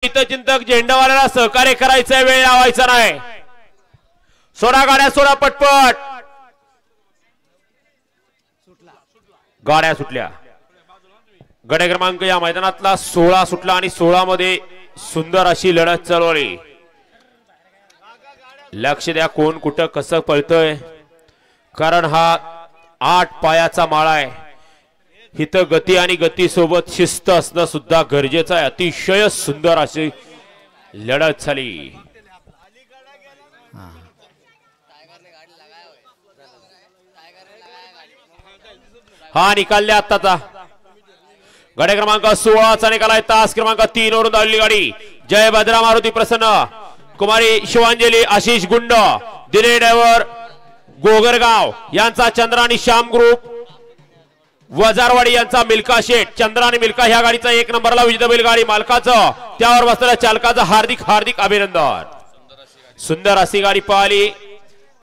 हितचिंतक झेंडावाल्याला सहकार्य करायचा, वेळ लावायचा नाही। सोडा गाड्या, सोडा पटपट, गाड्या सुटल्या। गड क्रमांक या मैदानातला 16 सुटला आणि 16 मध्ये सुंदर अशी लढत चालवली। लक्ष द्या कोण कुठं कसं पळतोय, कारण हा 8 पायाचा माळा आहे। इथं गती आणि गती सोबत शिस्त असणं सुद्धा गरजेचं आहे। अतिशय सुंदर अशी लढत झाली। हा निकाल आताचा गाडी क्रमांक 16चा निकाल आहे। तास क्रमांक 3 वरून धावलेली गाडी जय भद्रा मारुती प्रसन्न, कुमारी शिवांजली आशिष गुंड, दिले ड्रायव्हर गोगरगाव यांचा चंद्रा आणि श्याम ग्रुप, वजारवाडी यांचा मिल्का शेठ। चंद्रा आणि मिल्का ह्या गाडीचा 1 नंबरला विजेता बैलगाडी मालकाचं, त्यावर बसलेल्या चालकाचं हार्दिक हार्दिक अभिनंदन। सुंदर अशी गाडी पळाली।